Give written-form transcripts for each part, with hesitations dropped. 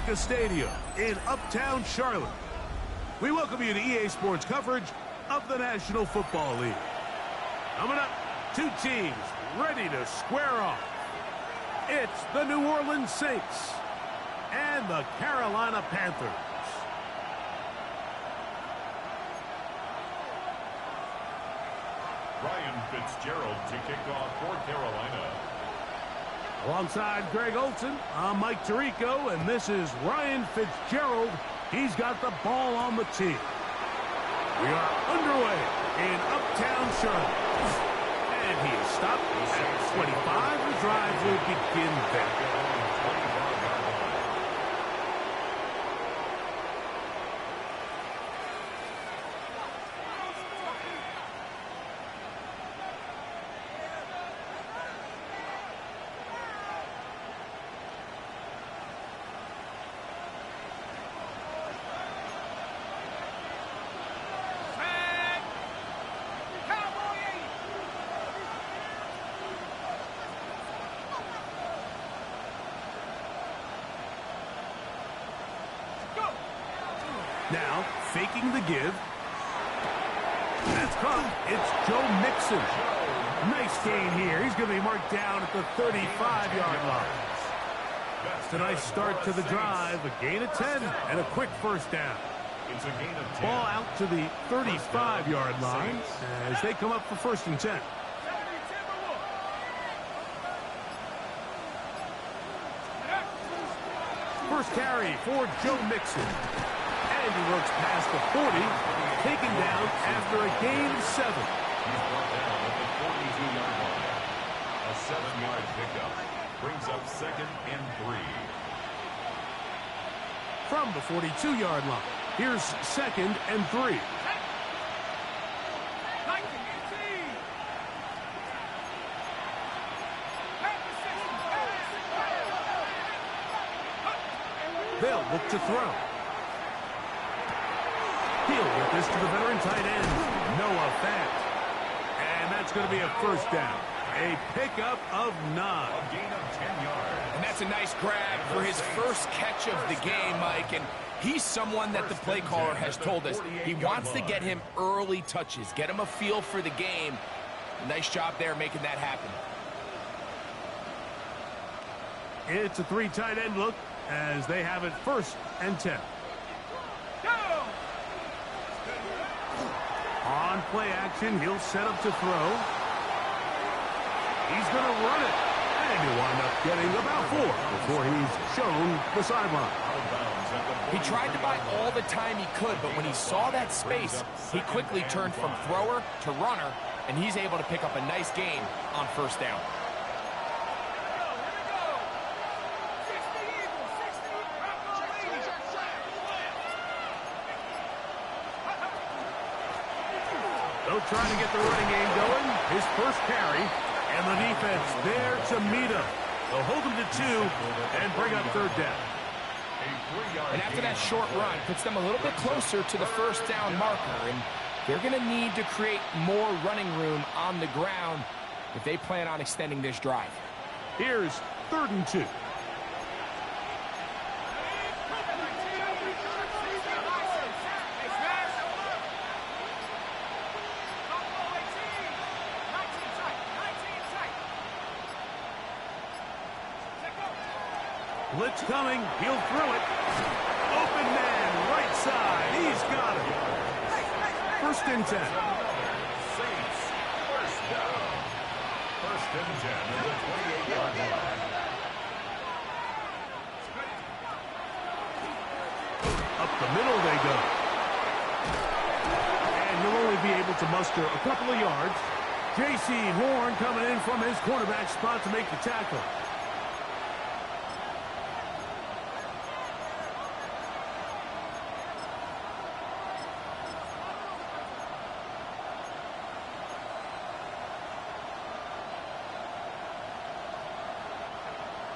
Comerica Stadium in Uptown Charlotte. We welcome you to EA Sports coverage of the National Football League. Coming up, two teams ready to square off. It's the New Orleans Saints and the Carolina Panthers. Ryan Fitzgerald to kick off for Carolina. Alongside Greg Olson, I'm Mike Tirico, and this is Ryan Fitzgerald. He's got the ball on the tee. We are underway in Uptown Charlotte. And he is stopped at 25. The drive will begin there. Now, faking the give. That's caught. It's Joe Mixon. Nice gain here. He's going to be marked down at the 35-yard line. It's a nice start to the drive. A gain of 10 and a quick first down. It's a gain of 10. Ball out to the 35-yard line as they come up for 1st and 10. First carry for Joe Mixon. And he works past the 40, taken down after a gain of 7. He's brought down at the 42-yard line. A 7-yard pickup brings up 2nd and 3. From the 42-yard line, here's 2nd and 3. They'll look to throw. He'll get this to the veteran tight end, Noah Fant. And that's going to be a first down. A pickup of 9. A gain of 10 yards. And that's a nice grab for his first catch of the game, Mike. And he's someone that the play caller has told us he wants to get him early touches, get him a feel for the game. Nice job there making that happen. It's a 3 tight end look as they have it 1st and 10. On play action, he'll set up to throw. He's going to run it. And he'll wind up getting about 4 before he's shown the sideline. He tried to buy all the time he could, but when he saw that space, he quickly turned from thrower to runner, and he's able to pick up a nice gain on 1st down. They'll try to get the running game going. His first carry, and the defense there to meet him. They'll hold him to 2 and bring up 3rd down. And after that short run, puts them a little bit closer to the 1st down marker. And they're going to need to create more running room on the ground if they plan on extending this drive. Here's 3rd and 2. Blitz coming. He'll throw it. Open man, right side. He's got it. 1st and 10. Saints, 1st down. 1st and 10 at the 28-yard line. Up the middle they go. And he'll only be able to muster a couple of yards. J.C. Horn coming in from his quarterback spot to make the tackle.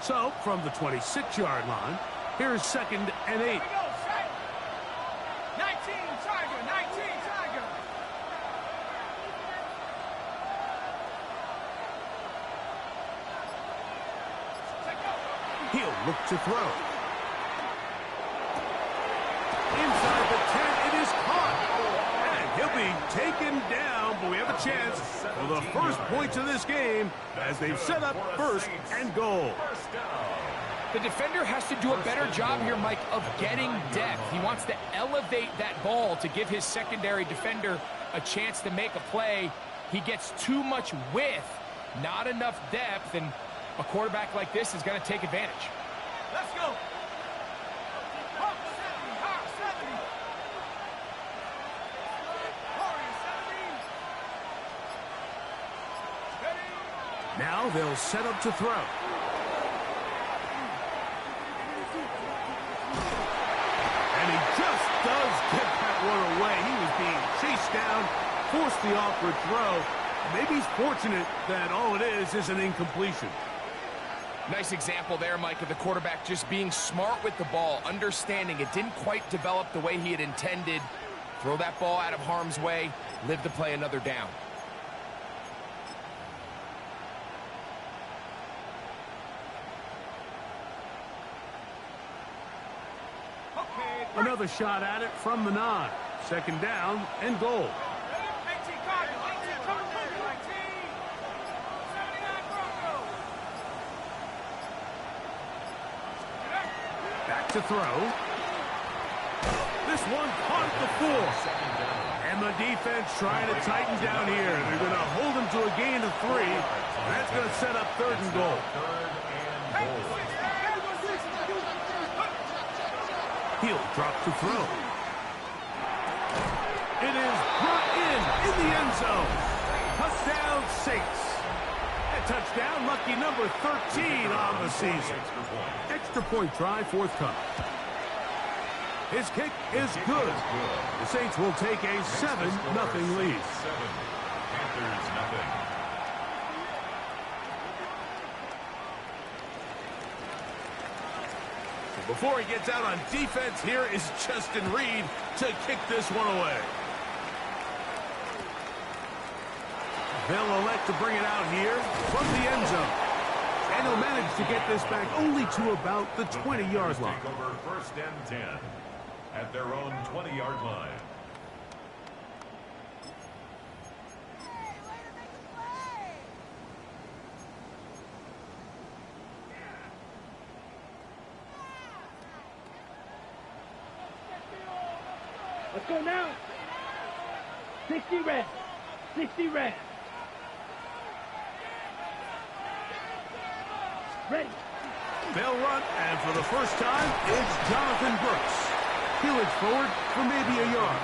So, from the 26-yard line, here's 2nd and 8. 19 Tiger, 19 Tiger. He'll look to throw. but we have a chance for the first points of this game as they've set up first and goal. The defender has to do a better job here, Mike, of getting depth. He wants to elevate that ball to give his secondary defender a chance to make a play. He gets too much width, not enough depth, and a quarterback like this is going to take advantage. Let's go. Hawk 70, Hawk 70. Warrior 70. Ready. Now they'll set up to throw. And he just does get that one away. He was being chased down, forced the awkward throw. Maybe he's fortunate that all it is an incompletion. Nice example there, Mike, of the quarterback just being smart with the ball, understanding it didn't quite develop the way he had intended. Throw that ball out of harm's way, live to play another down. Another shot at it from the 9. Second down and goal. 18 Cardinals, 18 coming through, 19. 79 Broncos. Back to throw. This one caught at the 4. And the defense trying to tighten down here. They're going to hold him to a gain of 3. And that's going to set up third and goal. He'll drop to throw. It is brought in the end zone. Touchdown Saints. A touchdown, lucky number 13 on the season. Extra point try, forthcoming. His kick is good. The Saints will take a 7-0 lead. Panthers nothing. Before he gets out on defense, here is Justin Reed to kick this one away. They'll elect to bring it out here from the end zone. And he'll manage to get this back only to about the 20-yard line. Take over first and 10 at their own 20-yard line. Let's go now. 60 red. 60 red. Ready. They'll run, and for the first time, it's Jonathan Brooks. He'll edge forward for maybe a yard.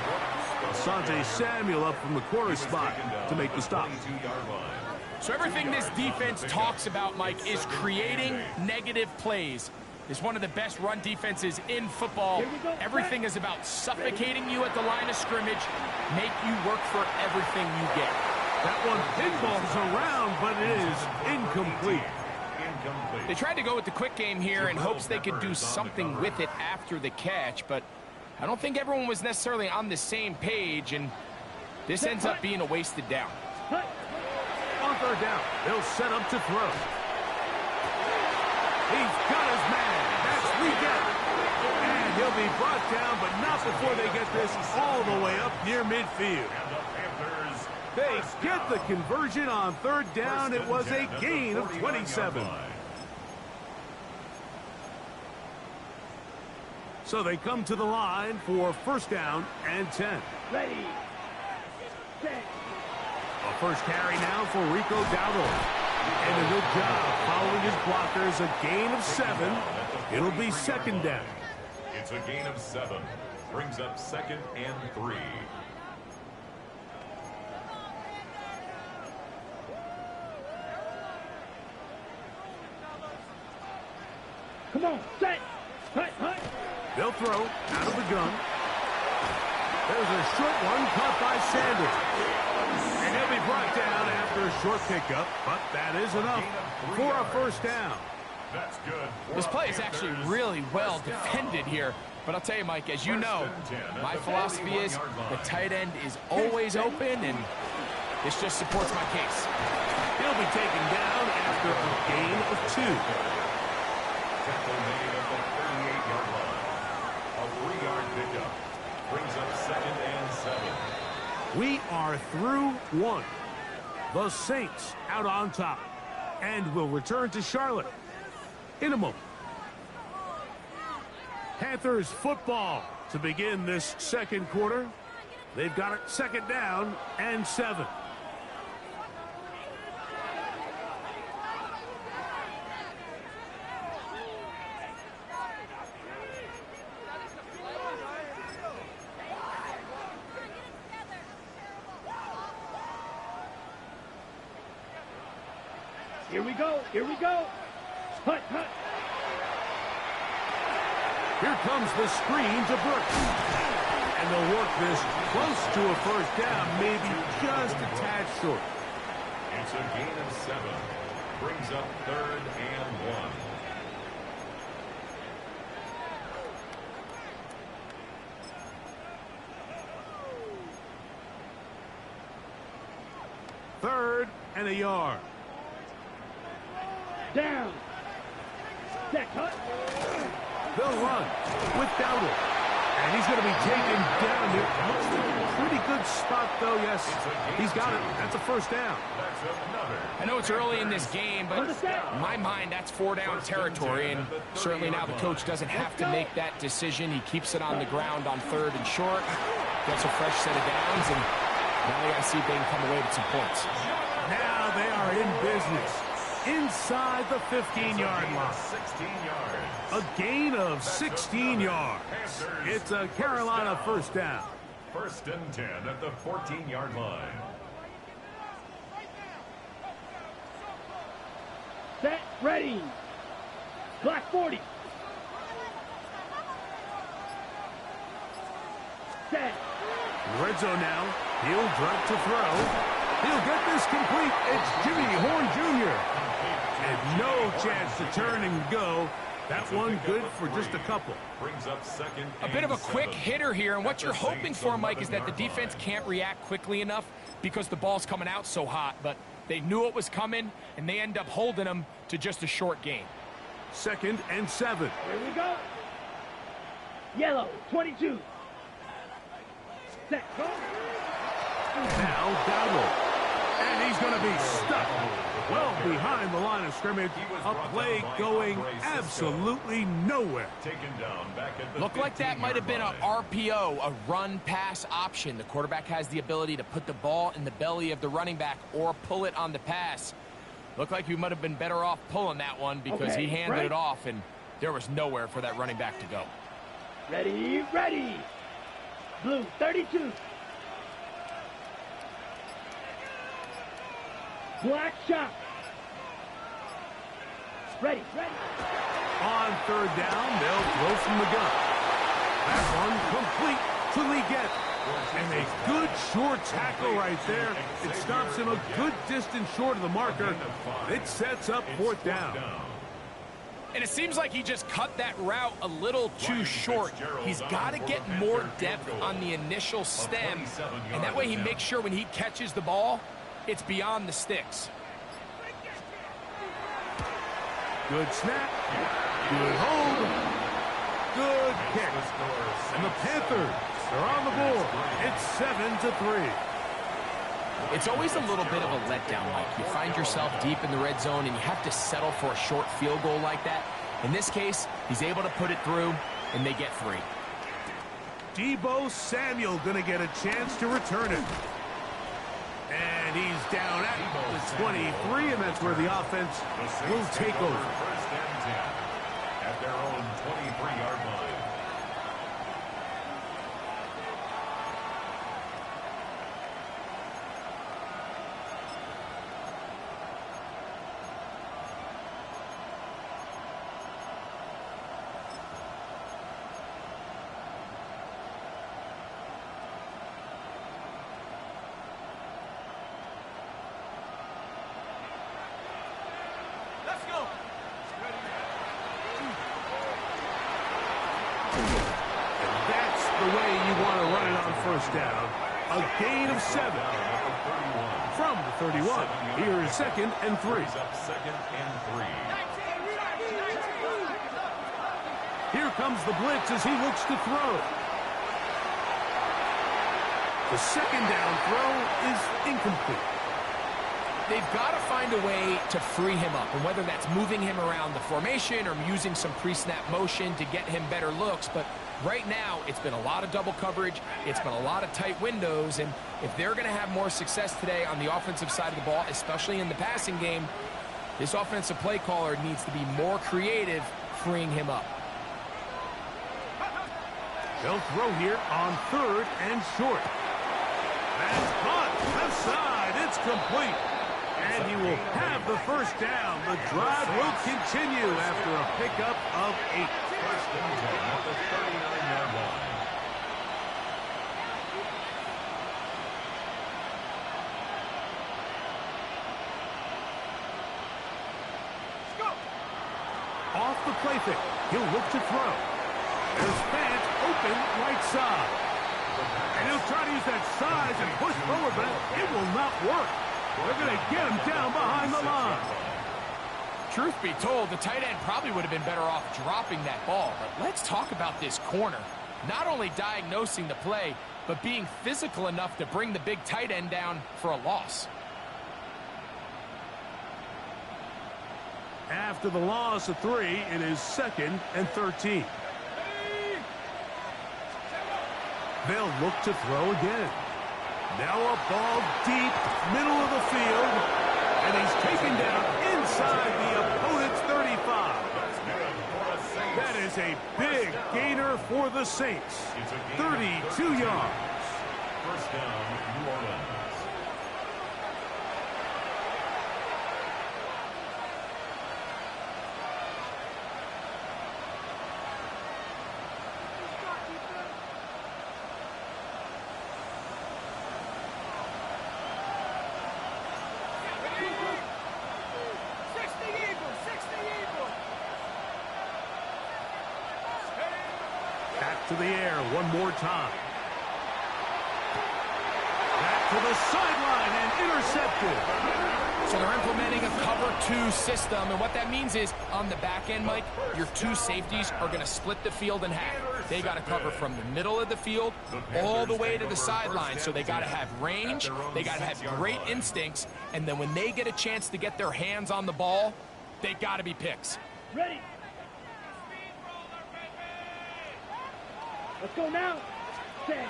Asante Samuel up from the corner spot to make the stop. So everything this defense talks about, Mike, is creating negative plays. It's one of the best run defenses in football. Everything is about suffocating you at the line of scrimmage, make you work for everything you get. That one pinballs around, but it is incomplete. They tried to go with the quick game here in hopes they could do something with it after the catch, but I don't think everyone was necessarily on the same page, and this ends up being a wasted down. On third down, they'll set up to throw. He's got his man. That's Reed. And he'll be brought down, but not before they get this all the way up near midfield. They get the conversion on third down. It was a gain of 27. So they come to the line for first down and 10. Ready. Set. A first carry now for Rico Dowdle. And a good job following his blockers. A gain of 7. It'll be second down. It's a gain of 7. Brings up second and 3. Come on. Set. Hut, hut. They'll throw out of the gun. There's a short one caught by Sanders. And he'll be brought down after a short pickup, but that is enough for a first down. That's good. This play is actually really well defended here. But I'll tell you, Mike, as you know, my philosophy is the tight end is always open, and this just supports my case. He'll be taken down after a gain of 2. Tackle made at the 38-yard line. A 3-yard pickup. Brings up second and 7. We are through one. The Saints out on top. And will return to Charlotte in a moment. Panthers football to begin this second quarter. They've got it 2nd down and 7. Here we go. Here we go. Hut, hut. Here comes the screen to Brooks. And they'll work this close to a first down, maybe just a tad short. It's a gain of 7. Brings up 3rd and 1. Third and a yard. Down. Set, hut. They'll run with Dowdle. And he's going to be taken down here. Looks like a pretty good spot, though. Yes, he's got it. That's a first down. That's another. I know it's early in this game, but in my mind, that's 4-down territory, and certainly now the coach doesn't have to make that decision. He keeps it on the ground on 3rd and short, gets a fresh set of downs, and now they got to see if they can come away with some points. Now they are in business inside the 15-yard line. 16 yards. A gain of 16 yards. It's a Carolina first down. 1st and 10 at the 14-yard line. Set, ready. Black 40. Set. Red zone now. He'll drop to throw. He'll get this complete. It's Jimmy Horn Jr. And no chance to turn and go. That one good for just a couple. Brings up 2nd. A bit of a quick hitter here, and what you're hoping for, Mike, is that the defense can't react quickly enough because the ball's coming out so hot, but they knew it was coming, and they end up holding them to just a short gain. 2nd and 7. Here we go. Yellow, 22. Set, go. Now Dowdle. And he's going to be stuck well behind the line of scrimmage. A play going absolutely nowhere. Taken down back at the Looked like that might have been an 15-yard RPO, a run-pass option. The quarterback has the ability to put the ball in the belly of the running back or pull it on the pass. Looked like he might have been better off pulling that one because he handed it off, and there was nowhere for that running back to go. Ready, ready. Blue, 32. Black shot. Ready, ready. On 3rd down, they'll throw from the gun. That one complete to Leggett. And a good short tackle right there. It stops him a good distance short of the marker. It sets up 4th down. And it seems like he just cut that route a little too short. He's got to get more depth on the initial stem, and that way he makes sure when he catches the ball, it's beyond the sticks. Good snap. Good hold. Good kick. And the Panthers are on the board. It's 7-3. It's always a little bit of a letdown, Mike. You find yourself deep in the red zone, and you have to settle for a short field goal like that. In this case, he's able to put it through, and they get 3. Deebo Samuel going to get a chance to return it. And he's down at the 23, and that's where the offense will take over. 1st and 10 at their own 23-yard line. Let's go. That's the way you want to run it on 1st down. A gain of 7 from the 31. Here is 2nd and 3. Brings up 2nd and 3. Here comes the blitz as he looks to throw. The second down throw is incomplete. They've got to find a way to free him up, and whether that's moving him around the formation or using some pre-snap motion to get him better looks, but right now it's been a lot of double coverage, it's been a lot of tight windows, and if they're going to have more success today on the offensive side of the ball, especially in the passing game, this offensive play caller needs to be more creative freeing him up. They'll throw here on 3rd and short. That's caught left side. It's complete. And he will have the first down. The drive will continue after a pickup of 8. First and 10 at the 39-yard line. Off the play fake. He'll look to throw. There's Fant open right side. And he'll try to use that size and push forward, but it will not work. They're going to get him down behind the line. Truth be told, the tight end probably would have been better off dropping that ball. But let's talk about this corner. Not only diagnosing the play, but being physical enough to bring the big tight end down for a loss. After the loss of 3, it is 2nd and 13. They'll look to throw again. Now a ball deep, middle of the field, and he's taken down inside the opponent's 35. That is a big gainer for the Saints. 32 yards. First down, New Orleans. Back to the air one more time. Back to the sideline and intercepted. So they're implementing a cover 2 system, and what that means is on the back end, Mike, your 2 safeties are going to split the field in half. They got to cover from the middle of the field all the way to the sideline, so they got to have range, they got to have great instincts, and then when they get a chance to get their hands on the ball, they got to be picks. Ready. Let's go now. Set.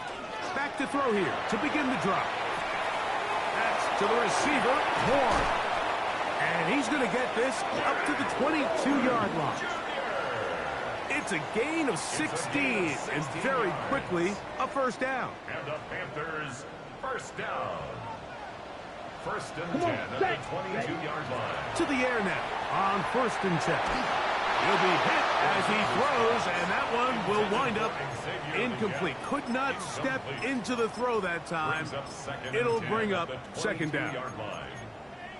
Back to throw here to begin the drive. That's to the receiver, Horn. And he's going to get this up to the 22-yard line. It's a gain of 16, and very quickly, a first down. And the Panthers, first down. First and Come on, 10 at set. the 22-yard line. To the air now on 1st and 10. He'll be hit as he throws, and that one will wind up incomplete. Could not step into the throw that time. It'll bring up 2nd down.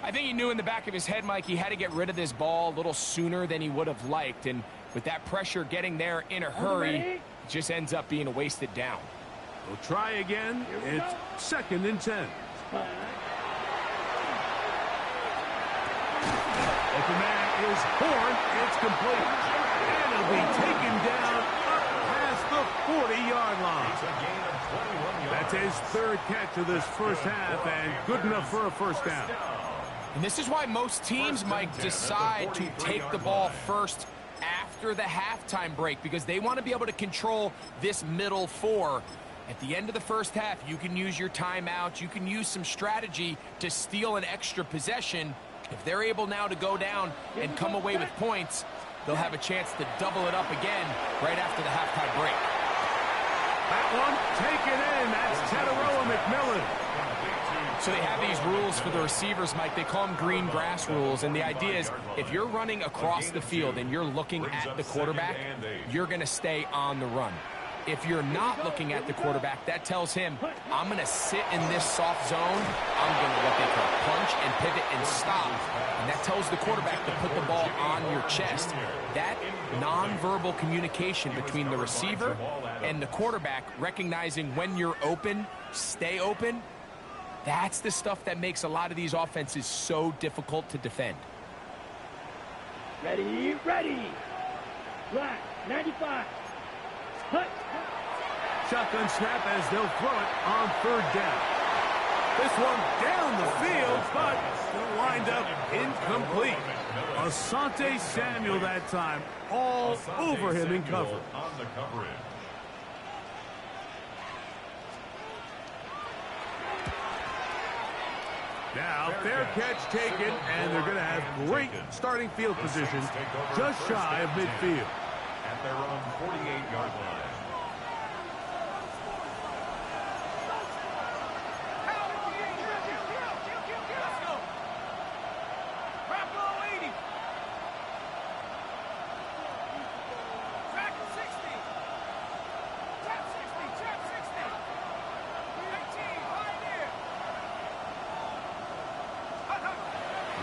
I think he knew in the back of his head, Mike, he had to get rid of this ball a little sooner than he would have liked, and with that pressure getting there in a hurry, it just ends up being a wasted down. We'll try again. It's 2nd and 10. Open man is Horn. It's complete. And he'll be taken down up past the 40-yard line. That's his 3rd catch of this first half, and good enough for a first down. And this is why most teams, Mike, decide to take the ball first after the halftime break, because they want to be able to control this middle 4. At the end of the first half, you can use your timeout, you can use some strategy to steal an extra possession. If they're able now to go down and come away with points, they'll have a chance to double it up again right after the halftime break. That one taken in. That's Tataroa McMillan. So they have these rules for the receivers, Mike. They call them green grass rules, and the idea is if you're running across the field and you're looking at the quarterback, you're going to stay on the run. If you're not looking at the quarterback, that tells him, I'm going to sit in this soft zone. I'm going to what they call punch and pivot and stop. And that tells the quarterback to put the ball on your chest. That nonverbal communication between the receiver and the quarterback, recognizing when you're open, stay open, that's the stuff that makes a lot of these offenses so difficult to defend. Ready, ready. Black, 95. Hut. Shotgun snap as they'll throw it on third down. This one down the field, but still lined up incomplete. Asante Samuel that time, all over him in cover. On the coverage. Now, fair catch taken, and they're going to have great starting field position just shy of midfield. At their own 48-yard line.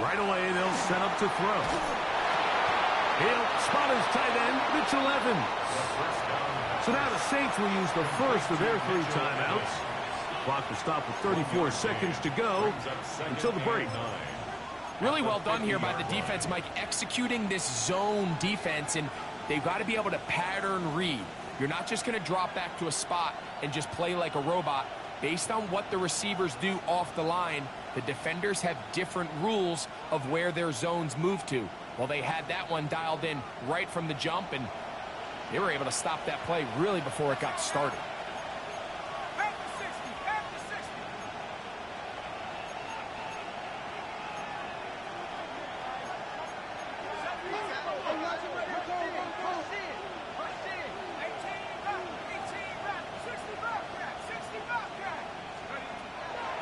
Right away, they'll set up to throw. He'll spot his tight end, Mitchell Evans. So now the Saints will use the first of their 3 timeouts. Clock will stop with 34 seconds to go until the break. Really well done here by the defense, Mike, executing this zone defense, and they've got to be able to pattern read. You're not just going to drop back to a spot and just play like a robot. Based on what the receivers do off the line, the defenders have different rules of where their zones move to. Well, they had that one dialed in right from the jump, and they were able to stop that play really before it got started.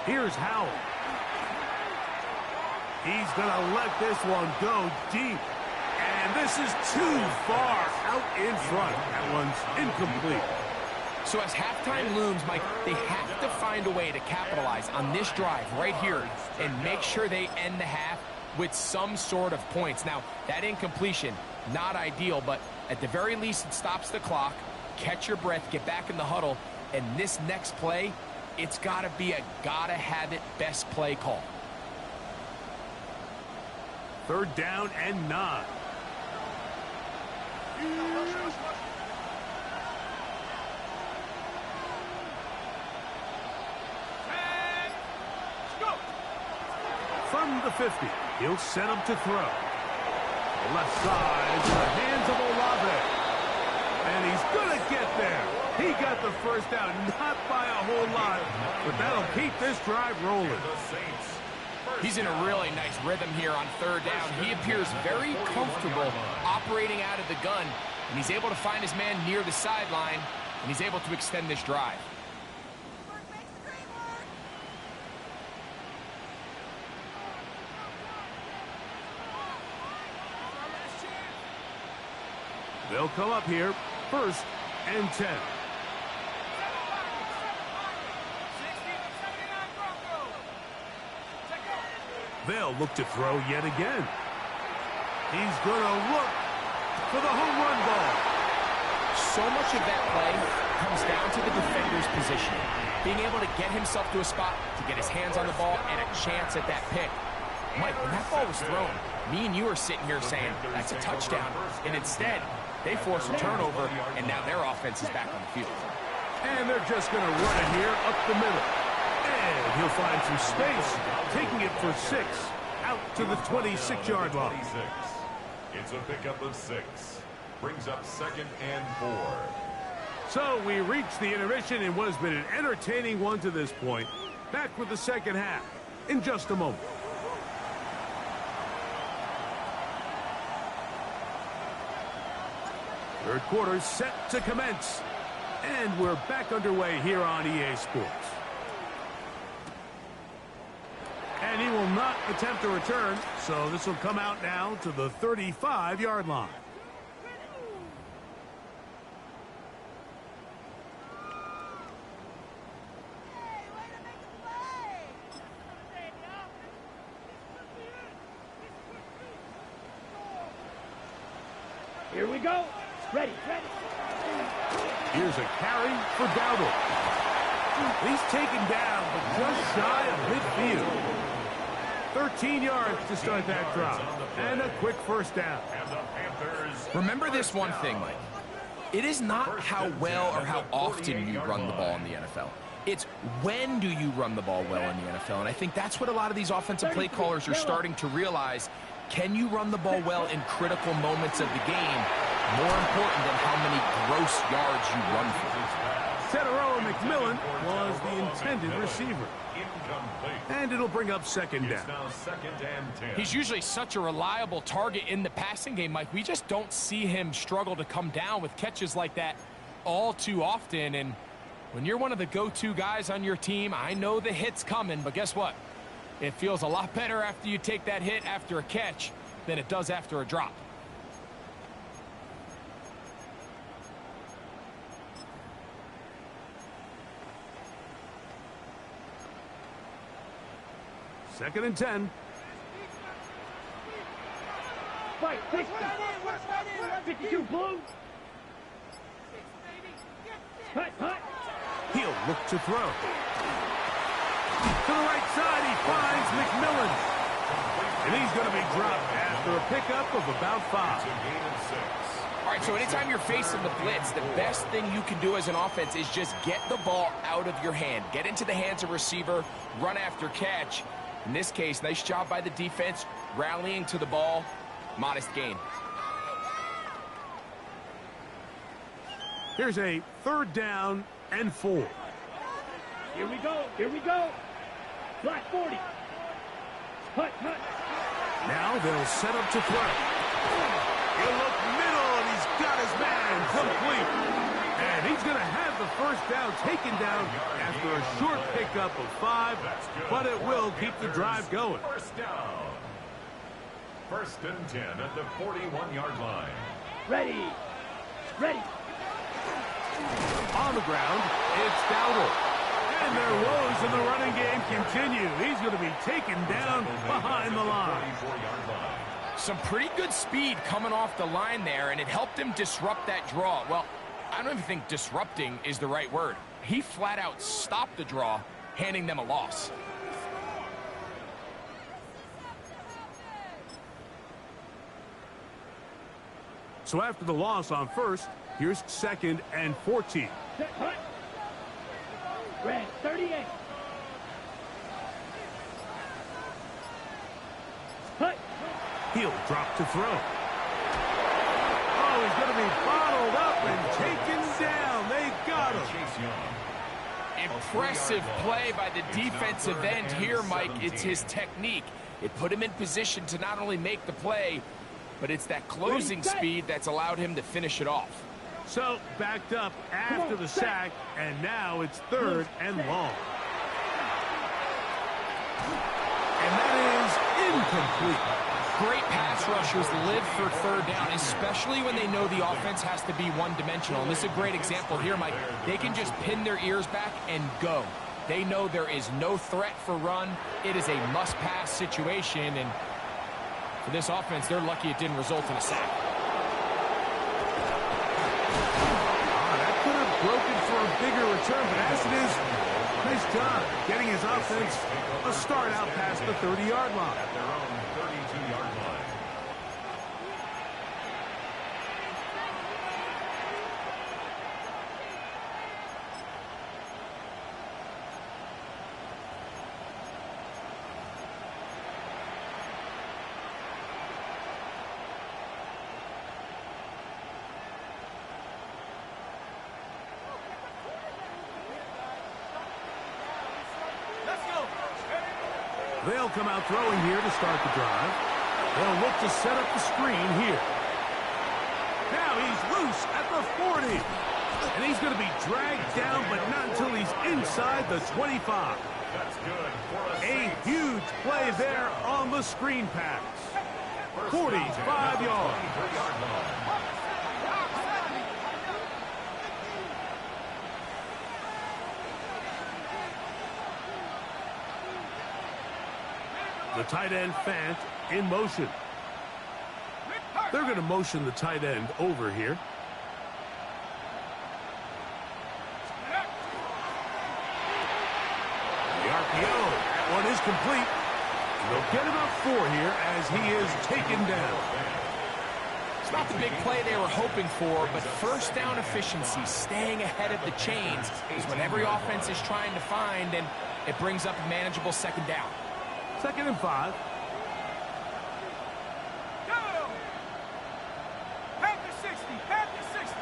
Here's Howell. He's going to let this one go deep. And this is too far out in front. That one's incomplete. So as halftime looms, Mike, they have to find a way to capitalize on this drive right here and make sure they end the half with some sort of points. Now, that incompletion, not ideal, but at the very least it stops the clock. Catch your breath, get back in the huddle, and this next play, it's got to be a gotta-have-it best play call. 3rd down and 9. From the 50, he'll set him to throw. The left side into the hands of Olave. And he's going to get there. He got the first down, not by a whole lot, but that'll keep this drive rolling. He's in a really nice rhythm here on 3rd down. He appears very comfortable operating out of the gun, and he's able to find his man near the sideline, and he's able to extend this drive. They'll come up here, 1st and 10. They'll look to throw yet again. He's going to look for the home run ball. So much of that play comes down to the defender's position. Being able to get himself to a spot, to get his hands on the ball, and a chance at that pick. Mike, when that ball was thrown, me and you are sitting here saying, that's a touchdown. And instead, they force a turnover, and now their offense is back on the field. And they're just going to run it here up the middle. And he'll find some space, taking it for 6, out to the 26-yard line. It's a pickup of 6. Brings up 2nd and 4. So we reach the intermission in what has been an entertaining one to this point. Back with the second half in just a moment. Third quarter set to commence. And we're back underway here on EA Sports. And he will not attempt a return, so this will come out now to the 35-yard line. Here we go. Ready. Here's a carry for Dowdle. He's taken down, but just shy of midfield. 13 yards to start that drive. And a quick first down. Remember this one thing, Mike. It is not how well or how often you run the ball in the NFL. It's when do you run the ball well in the NFL. And I think that's what a lot of these offensive play callers are starting to realize. Can you run the ball well in critical moments of the game? More important than how many gross yards you run for. Teteroa McMillan was the intended receiver. And it'll bring up second down. He's usually such a reliable target in the passing game, Mike. We just don't see him struggle to come down with catches like that all too often. And when you're one of the go-to guys on your team, I know the hit's coming, but guess what? It feels a lot better after you take that hit after a catch than it does after a drop. Second and 10. Fight, 52 blue. Hut. He'll look to throw. To the right side, he finds McMillan. And he's going to be dropped after a pickup of about 5. All right, so anytime you're facing the blitz, the best thing you can do as an offense is just get the ball out of your hand. Get into the hands of receiver, run after catch. In this case, nice job by the defense, rallying to the ball. Modest gain. Here's a third down and 4. Here we go. Black 40. Hut. Now they'll set up to throw. He'll look middle, and he's got his man complete. And he's going to have the first down taken down after a short pickup of 5, but it will keep the drive going. First down. First and 10 at the 41-yard line. Ready. On the ground, it's Dowdle. And their woes in the running game continue. He's going to be taken down behind the line. Some pretty good speed coming off the line there, and it helped him disrupt that draw. Well, I don't even think disrupting is the right word. He flat out stopped the draw, handing them a loss. So after the loss on first, here's second and 14. Hut. Red 38. Hut. He'll drop to throw. Oh, he's going to be bottled up and taken down. They got him. Impressive play by the defensive end here, Mike. It's his technique. It put him in position to not only make the play, but it's that closing speed that's allowed him to finish it off. So backed up after the sack, and now it's third and long. And that is incomplete. Great pass rushers live for third down, especially when they know the offense has to be one-dimensional. And this is a great example here, Mike. They can just pin their ears back and go. They know there is no threat for run. It is a must-pass situation, and for this offense, they're lucky it didn't result in a sack. That could have broken for a bigger return, but as it is, nice job getting his offense a start out past the 30-yard line. At their own 32-yard line. They'll come out throwing here to start the drive. They'll look to set up the screen here. Now he's loose at the 40. And he's going to be dragged down, but not until he's inside the 25. That's good for A huge play there on the screen pass. 45 yards. The tight end, Fant, in motion. They're going to motion the tight end over here. The RPO, that one is complete. They'll get about 4 here as he is taken down. not the big play they were hoping for, but first down efficiency, staying ahead of the chains, is what every offense is trying to find, and it brings up a manageable second down. 2nd and 5. Go! Panther 60, Panther 60.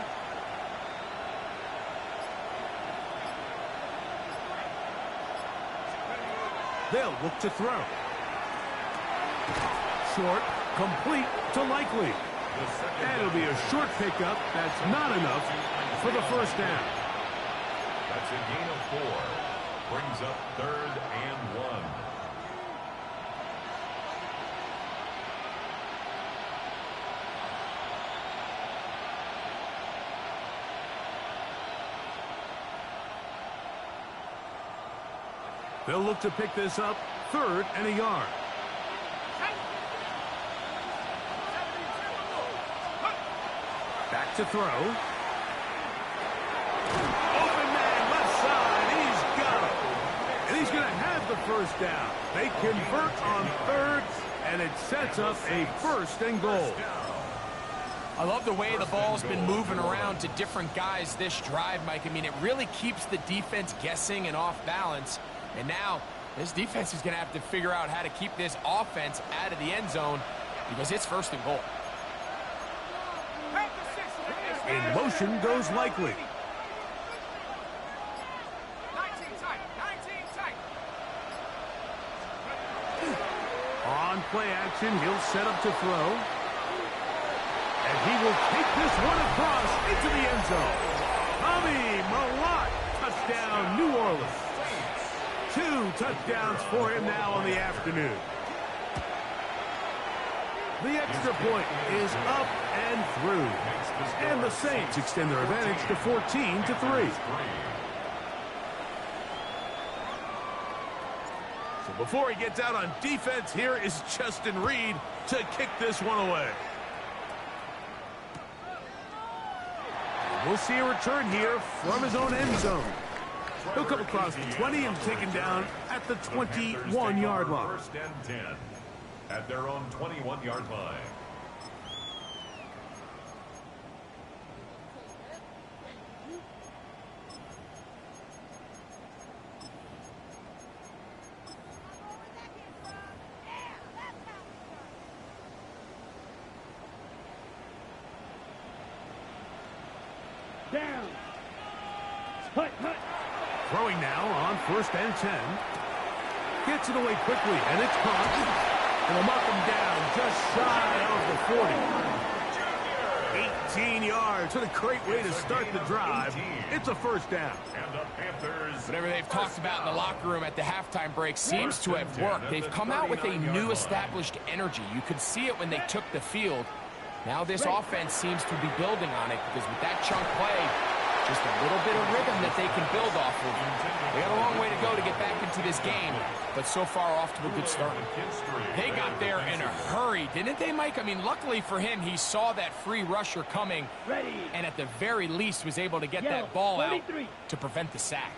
They'll look to throw. Short, complete to Likely. And it'll be a short pickup. That's not enough for the first down. That's a gain of 4. Brings up 3rd and 1. They'll look to pick this up 3rd and a yard. Back to throw. Open man, left side. He's got it. And he's going to have the first down. They convert on 3rd, and it sets up a 1st and goal. I love the way the ball's been moving around to different guys this drive, Mike. I mean, it really keeps the defense guessing and off balance. And now, this defense is going to have to figure out how to keep this offense out of the end zone because it's 1st and goal. In motion goes Likely. 19 tight, 19 tight. On play action, he'll set up to throw. And he will take this one across into the end zone. Tommy Mellott, touchdown, New Orleans. 2 touchdowns for him now on the afternoon. The extra point is up and through. And the Saints extend their advantage to 14-3. So before he gets out on defense, here is Justin Reed to kick this one away. And we'll see a return here from his own end zone. He'll come across the 20 and taken down at the 21-yard line. 1st and 10 at their own 21-yard line. Down. Hut, hut. Throwing now on 1st and 10. Gets it away quickly, and it's caught. And they'll mark him down just shy of the 40. 18 yards. What a great way to start the drive. It's a 1st down. And the Panthers. Whatever they've talked about in the locker room at the halftime break seems to have worked. They've come out with a new established energy. You could see it when they took the field. Now this offense seems to be building on it because with that chunk play, just a little bit of rhythm that they can build off of. They got a long way to go to get back into this game, but so far off to a good start. They got there in a hurry, didn't they, Mike? I mean, luckily for him, he saw that free rusher coming, Ready. and at the very least was able to get Yellow, that ball out 43. to prevent the sack.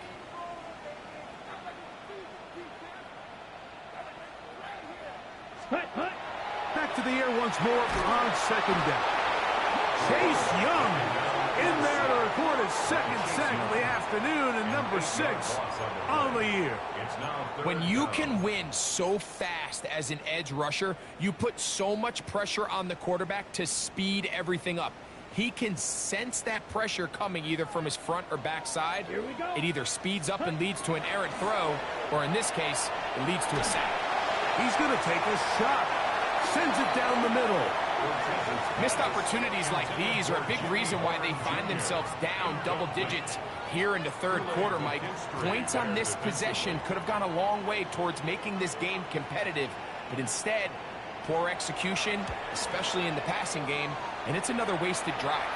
Hut, hut. Back to the air once more on 2nd down. Chase Young in there to record his 2nd sack of the afternoon and number 6 on the year. When you can win so fast as an edge rusher, you put so much pressure on the quarterback to speed everything up. He can sense that pressure coming either from his front or back side. Here we go. It either speeds up and leads to an errant throw, or in this case, it leads to a sack. He's going to take a shot. Sends it down the middle. Missed opportunities like these are a big reason why they find themselves down double digits here in the 3rd quarter, Mike. Points on this possession could have gone a long way towards making this game competitive, but instead, poor execution, especially in the passing game, and it's another wasted drive.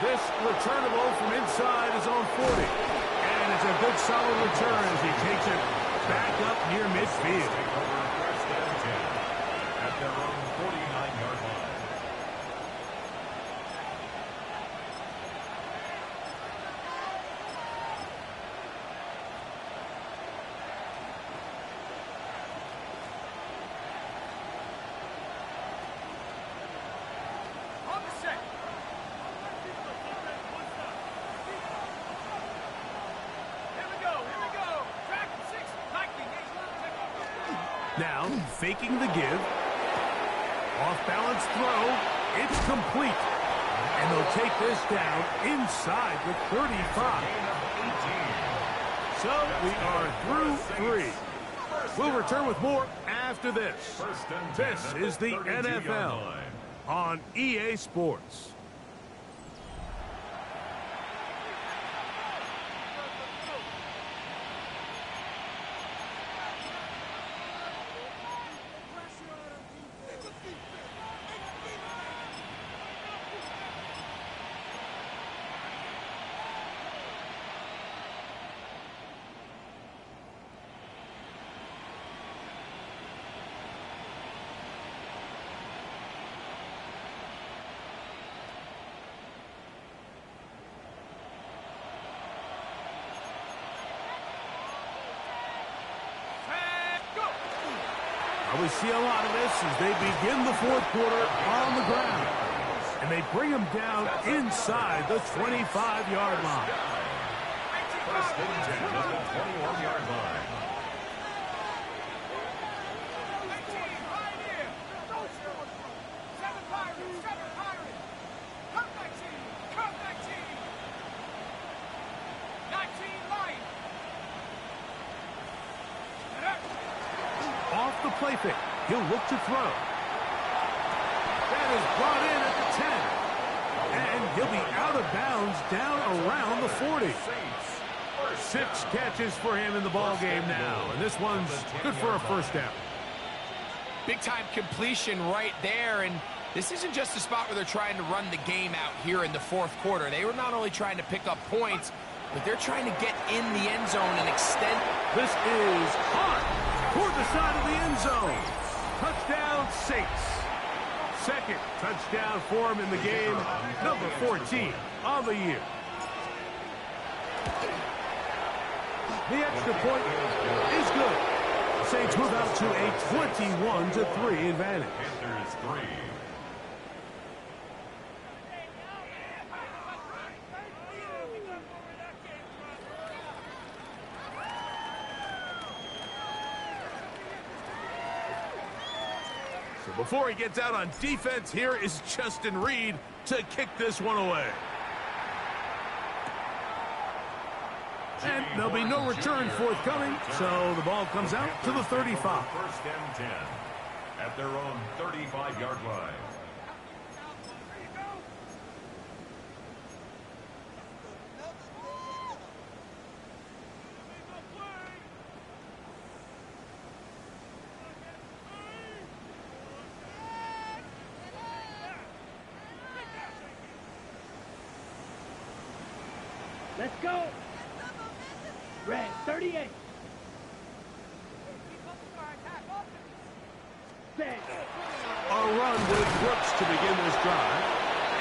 This returnable from inside his own 40. And it's a good solid return as he takes it back up near midfield. At their own 49-yard line. Now, faking the give. Off-balance throw. It's complete. And they'll take this down inside the 35. So we are through 3. We'll return with more after this. This is the NFL on EA Sports. We see a lot of this as they begin the fourth quarter on the ground. And they bring them down inside the 25-yard line. First and 10 at the 21-yard line. Off the play fake. He'll look to throw. That is brought in at the 10. And he'll be out of bounds down around the 40. 6 catches for him in the ball game now. And this one's good for a first down. Big-time completion right there. And this isn't just a spot where they're trying to run the game out here in the fourth quarter. They were not only trying to pick up points, but they're trying to get in the end zone and extend. This is hot toward the side of the end zone. Touchdown, Saints. Second touchdown for him in the game. Number 14 on the year. The extra point is good. Saints move out to a 21-3 advantage. Panthers 3. So before he gets out on defense, here is Justin Reed to kick this one away. And there'll be no return forthcoming, so the ball comes out to the 35. First and 10 at their own 35-yard line. Let's go. Red 38. Set. A run with Brooks to begin this drive.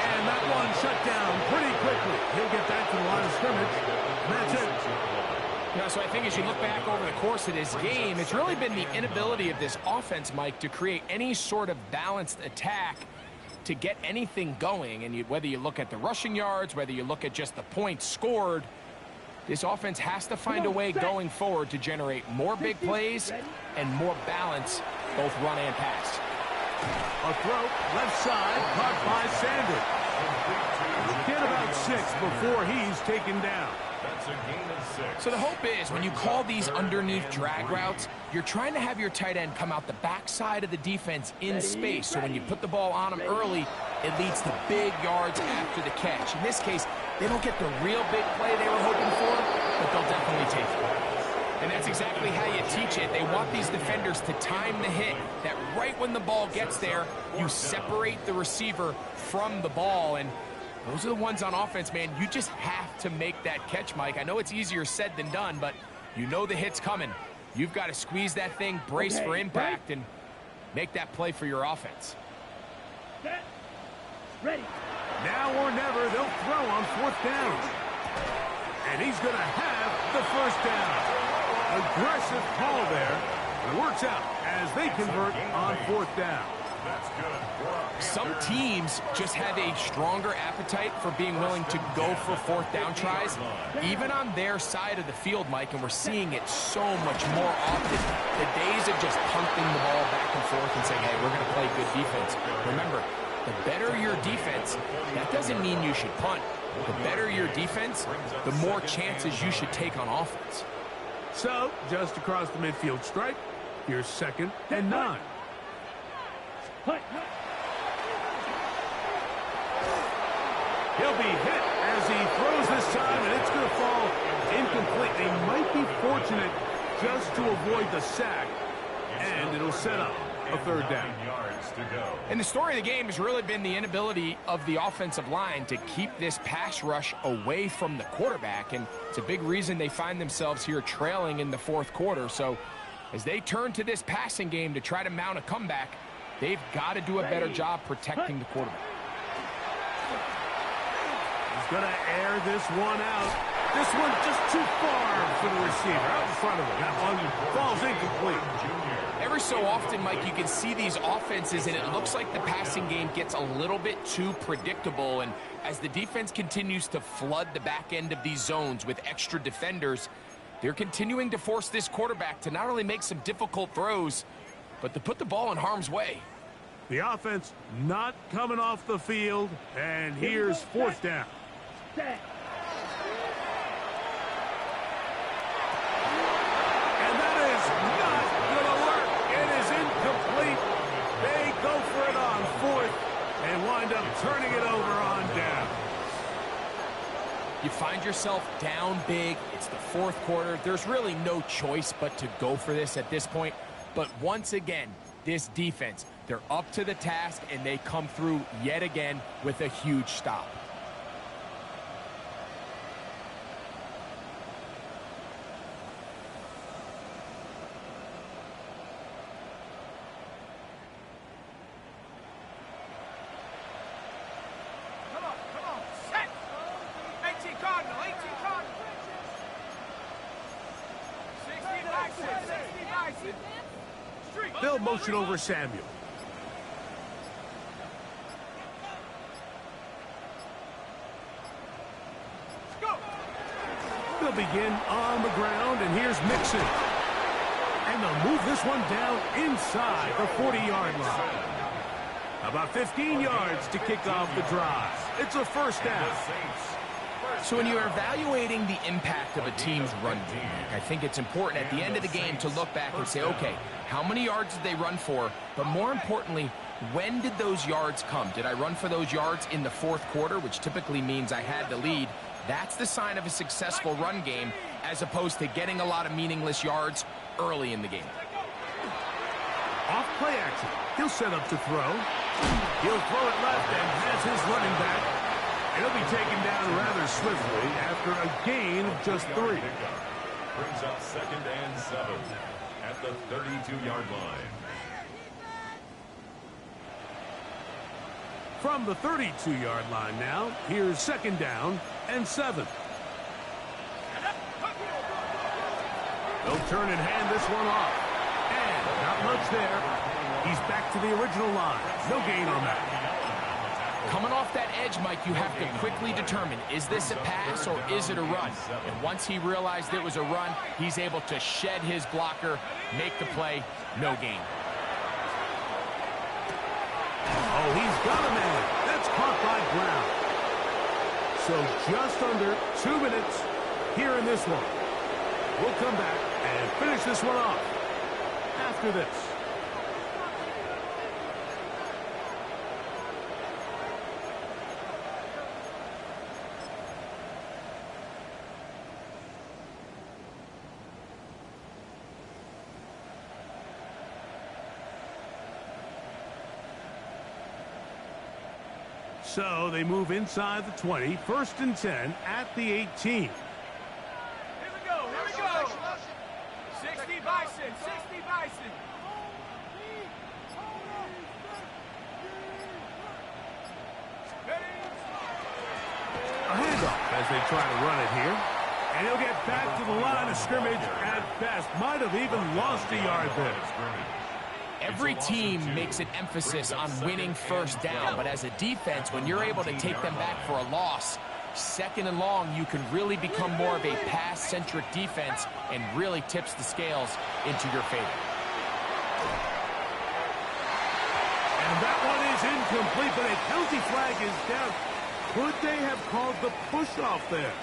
And that one shut down pretty quickly. He'll get back to the line of scrimmage. And that's it. Yeah, so I think as you look back over the course of this game, it's really been the inability of this offense, Mike, to create any sort of balanced attack to get anything going. And whether you look at the rushing yards, whether you look at just the points scored, this offense has to find a way going forward to generate more big plays and more balance, both run and pass. A throw, left side, caught by Sanders. Get about 6 before he's taken down. That's a gain of 6. So the hope is when you call these underneath drag routes, you're trying to have your tight end come out the backside of the defense in space. So when you put the ball on him early, it leads to big yards after the catch. In this case, they don't get the real big play they were hoping for, but they'll definitely take it. And that's exactly how you teach it. They want these defenders to time the hit, that right when the ball gets there, you separate the receiver from the ball. And those are the ones on offense, man. You just have to make that catch, Mike. I know it's easier said than done, but you know the hit's coming. You've got to squeeze that thing, brace for impact, and make that play for your offense. Set. Ready. Now or never, they'll throw on 4th down. And he's going to have the first down. Aggressive call there. It works out as they convert on 4th down. That's good. Some teams just have a stronger appetite for being willing to go for fourth down tries, even on their side of the field, Mike, and we're seeing it so much more often. The days of just punting the ball back and forth and saying, hey, we're going to play good defense. Remember, the better your defense, that doesn't mean you should punt. The better your defense, the more chances you should take on offense. So, just across the midfield stripe, here's 2nd and 9. He'll be hit as he throws this time, and it's going to fall incomplete. They might be fortunate just to avoid the sack, and it'll set up a 3rd down. And the story of the game has really been the inability of the offensive line to keep this pass rush away from the quarterback, and it's a big reason they find themselves here trailing in the 4th quarter. So as they turn to this passing game to try to mount a comeback, they've got to do a better job protecting the quarterback. He's going to air this one out. This one just too far for the receiver, out in front of him. That one falls incomplete. Every so often, Mike, you can see these offenses, and it looks like the passing game gets a little bit too predictable. And as the defense continues to flood the back end of these zones with extra defenders, they're continuing to force this quarterback to not only make some difficult throws, but to put the ball in harm's way. The offense not coming off the field, and here's 4th down. And that is not going to work. It is incomplete. They go for it on 4th and wind up turning it over on down. You find yourself down big. It's the 4th quarter. There's really no choice but to go for this at this point. But once again, this defense, they're up to the task, and they come through yet again with a huge stop. Come on, set! 18 Cardinal, 18 Cardinal. 60 Bison, 60 Bison. They'll motion over Samuel. Go! They'll begin on the ground, and here's Mixon. And they'll move this one down inside the 40-yard line. About 15 yards to kick off the drive. It's a 1st down. So when you're evaluating the impact of a team's run game, I think it's important at the end of the game to look back and say, okay, how many yards did they run for? But more importantly, when did those yards come? Did I run for those yards in the 4th quarter, which typically means I had the lead? That's the sign of a successful run game, as opposed to getting a lot of meaningless yards early in the game. Off play action. He'll set up to throw. He'll throw it left and has his running back. He'll be taken down rather swiftly after a gain of just 3. Brings up 2nd and 7 at the 32-yard line. From the 32-yard line now, here's 2nd down and 7. They'll turn and hand this one off. And not much there. He's back to the original line. No gain on that. Coming off that edge, Mike, you have to quickly determine, is this a pass or is it a run? And once he realized it was a run, he's able to shed his blocker, make the play, no gain. Oh, he's got a man. That's caught by Brown. So just under 2 minutes here in this one. We'll come back and finish this one off after this. So they move inside the 20, 1st and 10 at the 18. Here we go, here we go. 60 Bison, 60 Bison. A handoff as they try to run it here. And he'll get back to the line of scrimmage at best. Might have even lost a yard there. Every team makes an emphasis on winning first down, but as a defense, when you're able to take them back for a loss, second and long, you can really become more of a pass-centric defense and really tips the scales into your favor. And that one is incomplete, but a penalty flag is down. Could they have called the push-off there?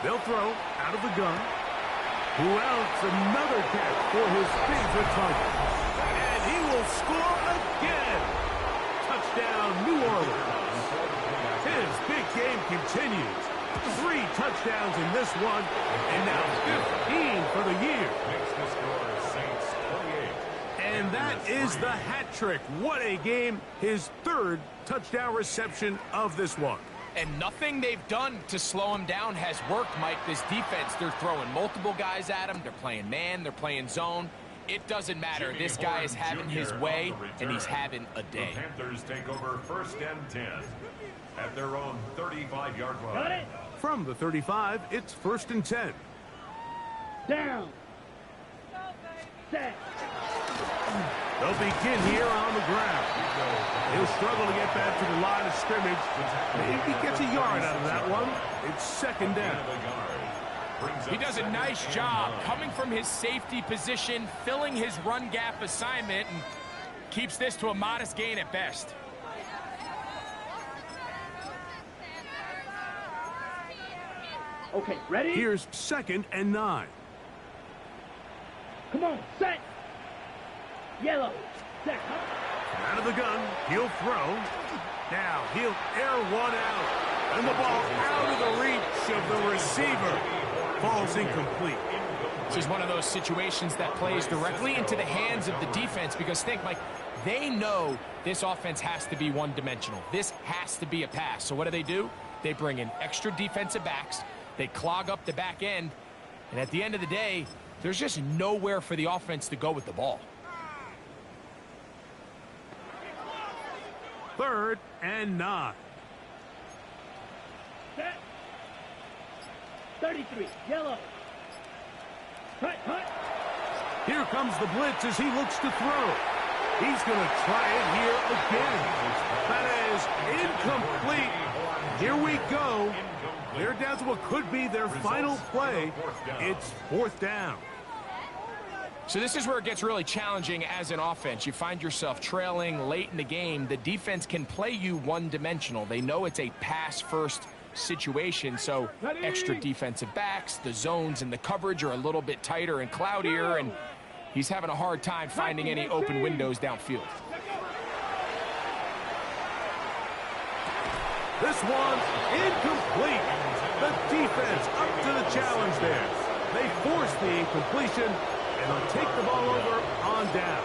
They'll throw out of the gun. Who else? Another catch for his favorite target. And he will score again. Touchdown, New Orleans. His big game continues. 3 touchdowns in this one, and now 15 for the year. And that is the hat trick. What a game. His 3rd touchdown reception of this one. And nothing they've done to slow him down has worked, Mike. This defense, they're throwing multiple guys at him. They're playing man. They're playing zone. It doesn't matter. This guy is having his way, and he's having a day. The Panthers take over 1st and 10 at their own 35-yard line. Got it. From the 35, it's 1st and 10. Down. Set. They'll begin here on the ground. He'll struggle to get back to the line of scrimmage. Maybe gets a yard out of that one. It's 2nd down. He does a nice job coming from his safety position, filling his run gap assignment, and keeps this to a modest gain at best. Okay, ready? Here's 2nd and 9. Come on, set. Yellow. Set. Out of the gun, he'll throw. Now he'll air one out. And the ball out of the reach of the receiver. Falls incomplete. This is one of those situations that plays directly into the hands of the defense, because think, Mike, they know this offense has to be one-dimensional. This has to be a pass. So what do? They bring in extra defensive backs. They clog up the back end. And at the end of the day, there's just nowhere for the offense to go with the ball. 3rd and 9. Set. 33. Yellow. Cut, cut. Here comes the blitz as he looks to throw. He's going to try it here again. That is incomplete. Here we go. They're down to what could be their final play. It's 4th down. So this is where it gets really challenging as an offense. You find yourself trailing late in the game. The defense can play you one-dimensional. They know it's a pass-first situation, so extra defensive backs, the zones and the coverage are a little bit tighter and cloudier, and he's having a hard time finding any open windows downfield. This one's incomplete. The defense up to the challenge there. They force the incompletion, and they'll take the ball over on down.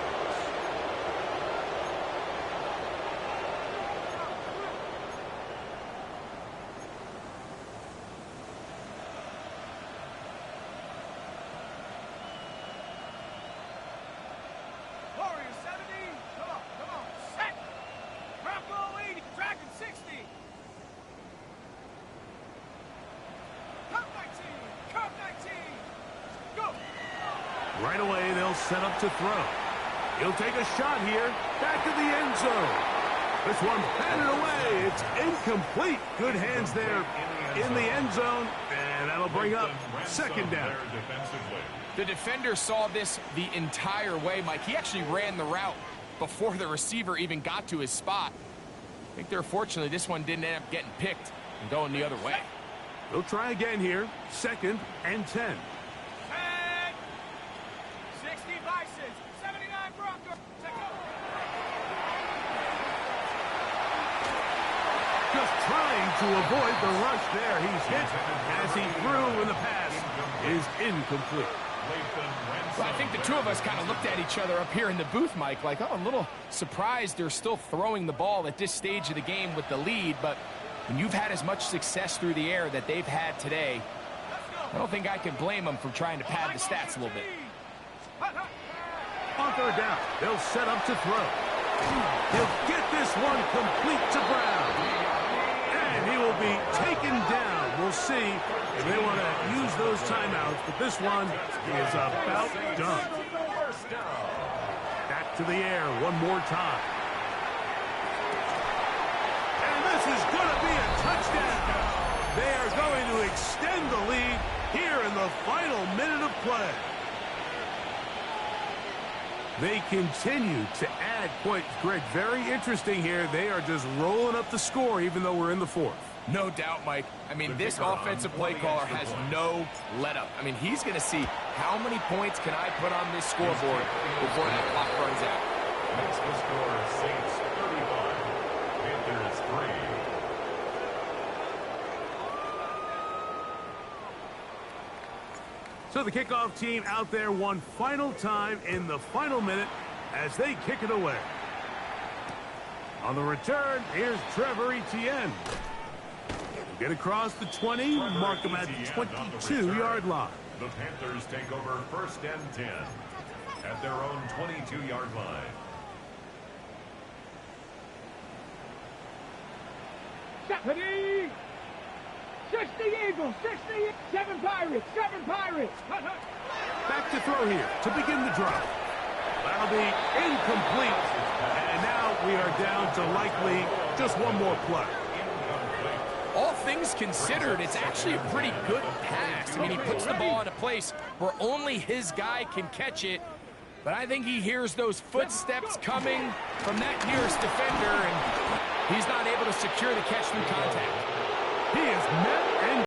Warriors 70. Come on. Set. Bronco 80. Dragon 60. Cup 19. Go. Right away, they'll set up to throw. He'll take a shot here. Back to the end zone. This one batted away. It's incomplete. Good hands there in the end zone. And that'll bring up 2nd down. The defender saw this the entire way, Mike. He actually ran the route before the receiver even got to his spot. I think they're fortunate this one didn't end up getting picked and going the other way. They'll try again here. 2nd and 10. 60 Bisons. 79 Broncos. Just trying to avoid the rush there. He's hit as he threw, and the pass is incomplete. Well, I think the two of us kind of looked at each other up here in the booth, Mike, like, oh, I'm a little surprised they're still throwing the ball at this stage of the game with the lead, but when you've had as much success through the air that they've had today, I don't think I can blame them for trying to pad the stats a little bit. On third down, they'll set up to throw. He'll get this one complete to Brown. And he will be taken down. We'll see if they want to use those timeouts, but this one is about done. Back to the air one more time. And this is going to be a touchdown. They are going to extend the lead here in the final minute of play. They continue to add points. Greg, very interesting here. They are just rolling up the score even though we're in the fourth. No doubt, Mike. I mean, this offensive play caller has no let-up. I mean, he's going to see how many points can I put on this scoreboard before that clock runs out. Next will score Saints 35, Panthers 3. So the kickoff team out there one final time in the final minute as they kick it away. On the return, here's Trevor Etienne. Get across the 20, mark him at the 22-yard line. The Panthers take over 1st and 10 at their own 22-yard line. Ready? 60 Eagles, 60, 7 Pirates, 7 Pirates. Back to throw here to begin the drive. That'll be incomplete. And now we are down to likely just one more play. All things considered, it's actually a pretty good pass. I mean, he puts the ball in a place where only his guy can catch it. But I think he hears those footsteps coming from that nearest defender, and he's not able to secure the catch through contact. He is met